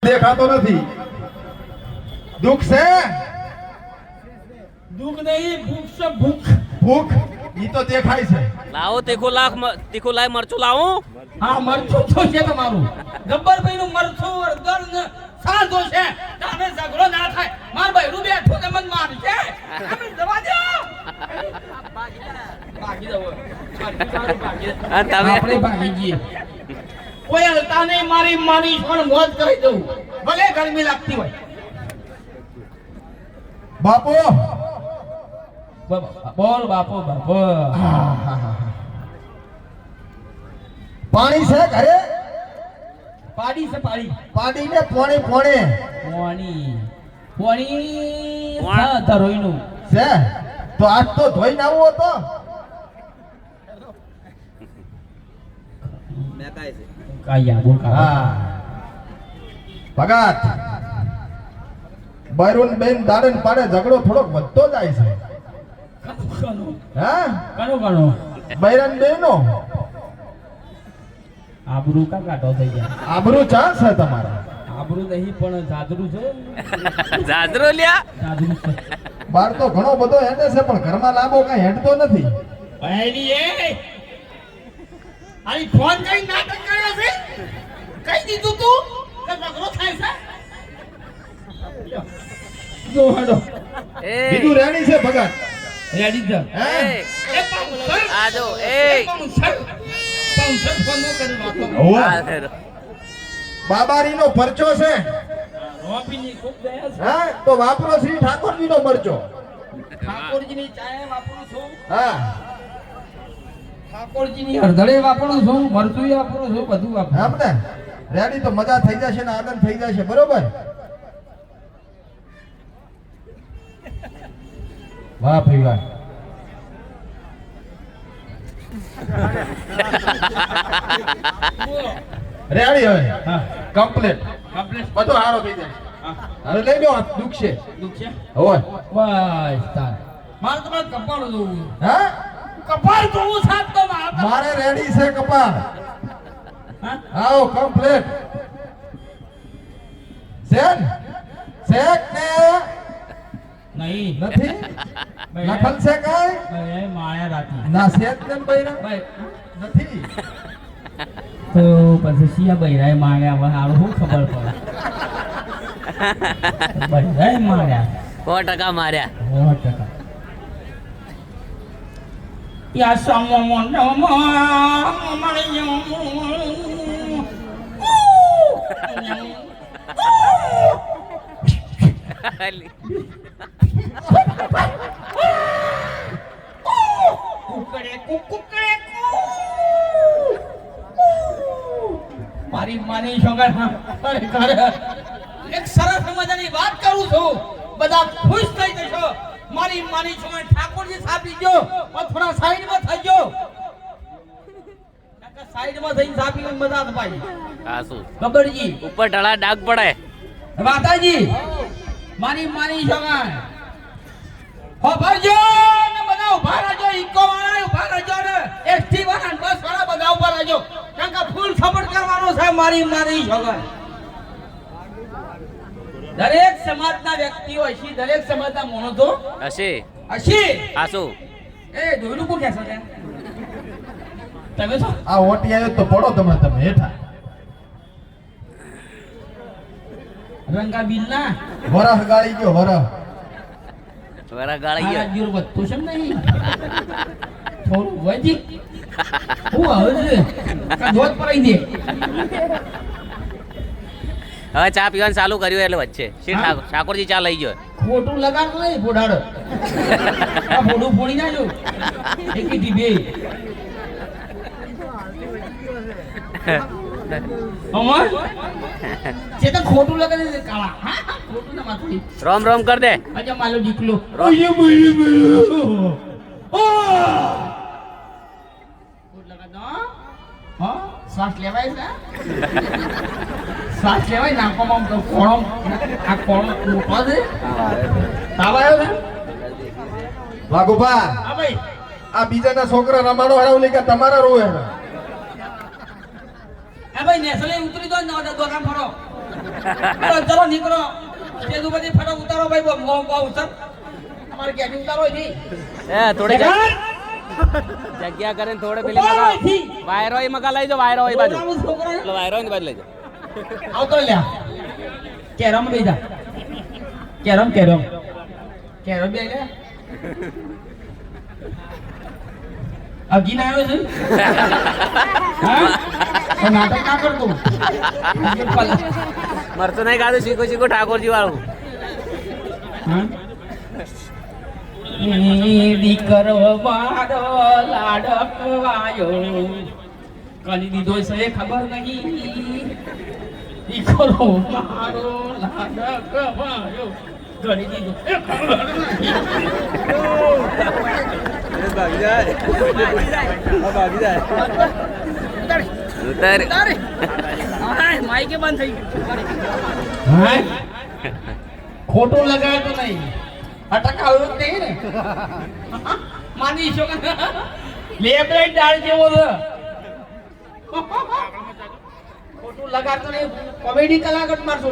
દેખાતો નથી. દુઃખ છે? દુઃખ નહીં, ભૂખ છે, ભૂખ. ભૂખ ઈ તો દેખાય છે. લાવો તીખું લાય મરચું લાવો. હા, મરચું તો છે તમારું. ગબ્બરભાઈ નું મરચું અડધર ને સાંધો છે. તાને ઝઘડો ના થાય. માર બૈરું બેઠું ને મન મારશે. તમે જવા દો. ભાગી દો. આપણે ભાગી જઈએ. કોઈ હલતા નહીં, મારી પણ મોજ કરી દઉં. ભલે ગરમી લાગતી હોય. બાપુ બોલ બાપો બાપો. પાણી છે ઘરે? પાડી છે પાડી. પાડી ને પોણી પોણે પોણી ધરોઈનું છે તો આજ તો ધોઈને આવું હતો. કાયા બોલ કા. હા ભગત બૈરુન બેન દાડન પાડે ઝઘડો થોડોક વધતો જાય છે. હા કણો બૈરન બેનો આબરૂ કા કાઢો થઈ ગયા. આબરૂ ચાન્સ છે તમારા. આબરૂ નહીં પણ જાદરું છે. જાજરો લ્યા. જાદરું છે. બાર તો ઘણો બધો હેડે છે પણ ઘરમાં લાંબો કઈ હેડતો નથી. પહેલી એ આઈ ફોન કઈ નાટક કર્યો છે. કઈ દીધું તું કે ઝઘડો થાય છે. જો હડો બીજું રેડી છે ભગત? રેડી છે. હે એ પાઉસર આજો પાઉસર ફોન નો કરી વાતો. બાબારીનો પરચો છે. રોપીની ખૂબ દયા છે. હા તો વાપરો શ્રી ઠાકોરજીનો મરચો. ઠાકોરજીની ચાય વાપરું છું. હા ઠાકોરજીની હળદળે વાપરું છું. મરચું વાપરું છું. બધું વાપરું. આપણે રેડી તો મજા થઈ જશે ને આનંદ થઈ જશે. બરોબર? વાહ ભાઈ વાહ. રેડી હવે હા કમ્પ્લીટ કમ્પ્લીટ બધું હારો થઈ જાય. હવે લઈ લો દુઃખ છે. દુઃખ છે. હોય બસ તાર મારે તમારે કપાળ જોવું. હા કપાળ જોવું સાત તો મારે રેડી છે કપાળ. હા આવો કમ્પ્લીટ સેન શેક ને નહીં નથી લખન છે કાઈ ભાઈ માયા રાતી ના શેક ને બૈરા ભાઈ નથી. તો પછી સિયા બૈરાય માર્યા હવે હારું શું ખબર પડે. બૈરાય માર્યા 100% માર્યા. 100%. યા સમો મારી માની છોકર એક સરસ મજાની વાત કરું છું. બધા ખુશ થઈ જશો. મારી માની છોકર ઠાકોરજી સાપી જો થોડા સાઈડમાં થજો. સાઈડમાં થઈને સાપી મજા ન પાઈ. કાસુ ગબ્બરજી ઉપર ઢળા ડાગ પડે. માતાજી માની છોકર હો ભરજો ને બધા ઉભા રહેજો. ઇકો વાળા ઉભા રહેજો ને એસટી વાળા ને બસ વાળા બધા ઉભા રહેજો. કારણ કે ફૂલ સપોર્ટ કરવાનો છે મારી છોકર. દરેક સમાજના વ્યક્તિઓ હશે, દરેક સમાજના માણસો હશે. હશે. કાસુ એ દોયડું કોણ કહેશો છે? તમે છો આ ઓટી આવ્યો તો પડો તમે હેઠા. રંગા બિલના વરહ ગાળી ગયો વરહ. વરા ગાળી આ ગયો. જીરો વધતું છે ને નહીં થોડું વધી હું હવે છે કા દોત પરાઈ દે. હવે ચા પીવાનું ચાલુ કર્યું એટલે વચ્ચે શ્રી ઠાકોરજી ચા લઈ ગયો. ખોટું લગાડ નહીં ફોડાડો. આ ફોડું ફોડી નાખજો એકી ટીબે. અમર જે તો ખોટું લગાડે છે કાળા. હા ખોટું ના માથું. રોમ રોમ કર દે. અજા માલો દીકલો. રોમ. ઓય બોય બોય. ઓ ખોટ લગાડો. હા શ્વાસ લેવાય છે. શ્વાસ લેવાય નાકોમાં કોણો. આ કોણો મોટો છે. તાવ આવ્યો છે. વાઘુભા હા ભાઈ આ બીજાના છોકરા રમાડો હરાવલી કે તમારા રોવે? એ ભાઈ નેસલે ઉતરી દો ને દોકાન ફરો. ચલો નીકળો સ્ટેજ ઉપરથી ફટો ઉતારો ભાઈ બહુ ઉતર અમારે કેબિન ઉતારો જી એ થોડી જગ્યા કરીને થોડે પેલી મગા વાયરો એ મગા લઈ જાઓ વાયરો એ બાજુ એટલે વાયરો ની બાજુ લઈ જાઓ આવતો લ્યા કેરમ લઈ જા કેરમ કેરમ કેરમ બે લે અગીન આવ્યો છે હા તો નાટક ના કરતો મરતો નહીં કાઢું શીખો શીખો ઠાકોરજી વાળું દીકરો મારો લાડકવાયો કરી દીધો છે ખબર નહીં દીકરો મારો લાડકવાયો કરી દીધો છે ખબર ઉતાર માઈકે બંધ થઈ ગયું ખોટું લગાવ્યું તો નહીં અટકાવ્યું જ નહીં ને માની છો લેબલાઈટ ડાળ જેવો છે ખોટું લગાડતો નહીં કોમેડી કલાકાર મારશો